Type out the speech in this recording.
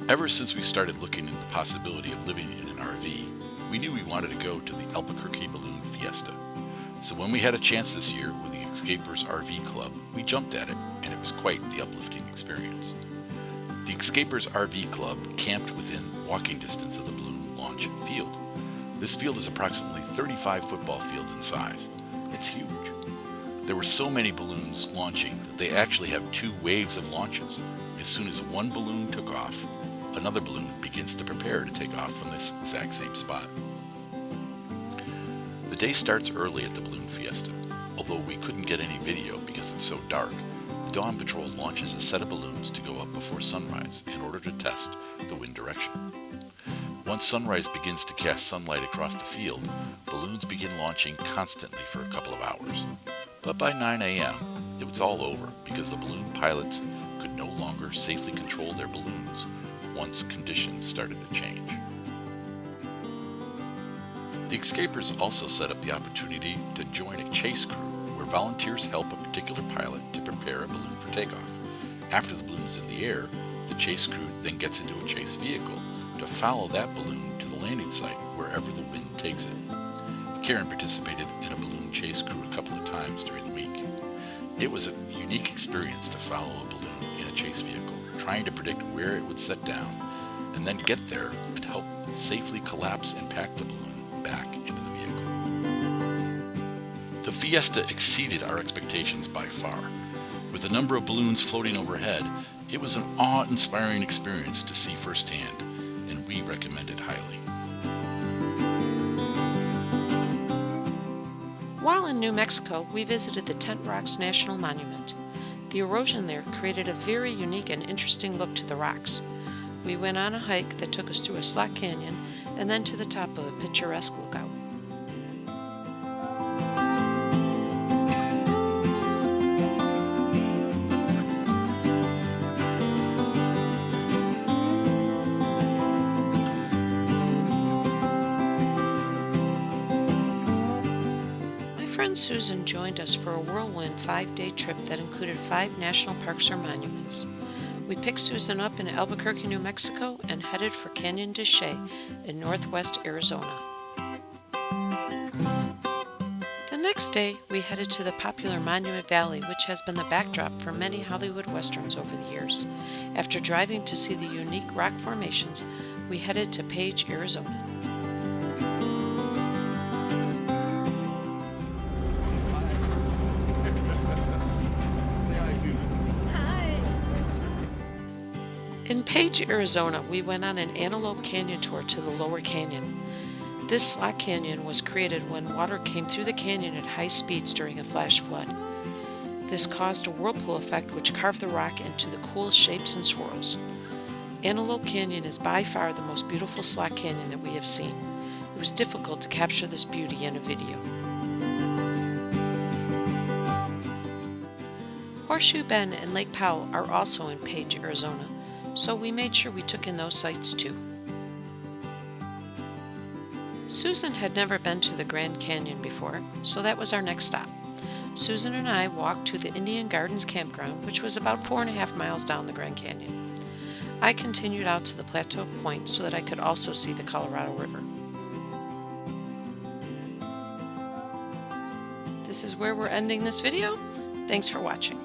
Ever since we started looking into the possibility of living in an RV, we knew we wanted to go to the Albuquerque Balloon Fiesta. So when we had a chance this year with the Escapers RV Club, we jumped at it, and it was quite the uplifting experience. The Escapers RV Club camped within walking distance of the balloon launch field. This field is approximately 35 football fields in size. It's huge. There were so many balloons launching that they actually have two waves of launches. As soon as one balloon took off, another balloon begins to prepare to take off from this exact same spot. The day starts early at the Balloon Fiesta. Although we couldn't get any video because it's so dark, the Dawn Patrol launches a set of balloons to go up before sunrise in order to test the wind direction. Once sunrise begins to cast sunlight across the field, balloons begin launching constantly for a couple of hours. But by 9 a.m., it was all over because the balloon pilots could no longer safely control their balloons once conditions started to change. The Escapers also set up the opportunity to join a chase crew where volunteers help a particular pilot to prepare a balloon for takeoff. After the balloon is in the air, the chase crew then gets into a chase vehicle to follow that balloon to the landing site wherever the wind takes it. Karen participated in a balloon chase crew a couple of times during the week. It was a unique experience to follow a balloon in a chase vehicle, trying to predict where it would set down, and then get there and help safely collapse and pack the balloon back into the vehicle. The Fiesta exceeded our expectations by far. With the number of balloons floating overhead, it was an awe-inspiring experience to see firsthand, and we recommend it highly. While in New Mexico, we visited the Tent Rocks National Monument. The erosion there created a very unique and interesting look to the rocks. We went on a hike that took us through a slot canyon and then to the top of a picturesque lookout. Friend Susan joined us for a whirlwind 5-day trip that included 5 national parks or monuments. We picked Susan up in Albuquerque, New Mexico, and headed for Canyon de Chelly in northwest Arizona. The next day, we headed to the popular Monument Valley, which has been the backdrop for many Hollywood westerns over the years. After driving to see the unique rock formations, we headed to Page, Arizona. In Page, Arizona, we went on an Antelope Canyon tour to the Lower Canyon. This slot canyon was created when water came through the canyon at high speeds during a flash flood. This caused a whirlpool effect which carved the rock into the coolest shapes and swirls. Antelope Canyon is by far the most beautiful slot canyon that we have seen. It was difficult to capture this beauty in a video. Horseshoe Bend and Lake Powell are also in Page, Arizona, so we made sure we took in those sights too. Susan had never been to the Grand Canyon before, so that was our next stop. Susan and I walked to the Indian Gardens campground, which was about 4.5 miles down the Grand Canyon. I continued out to the Plateau Point so that I could also see the Colorado River. This is where we're ending this video. Thanks for watching.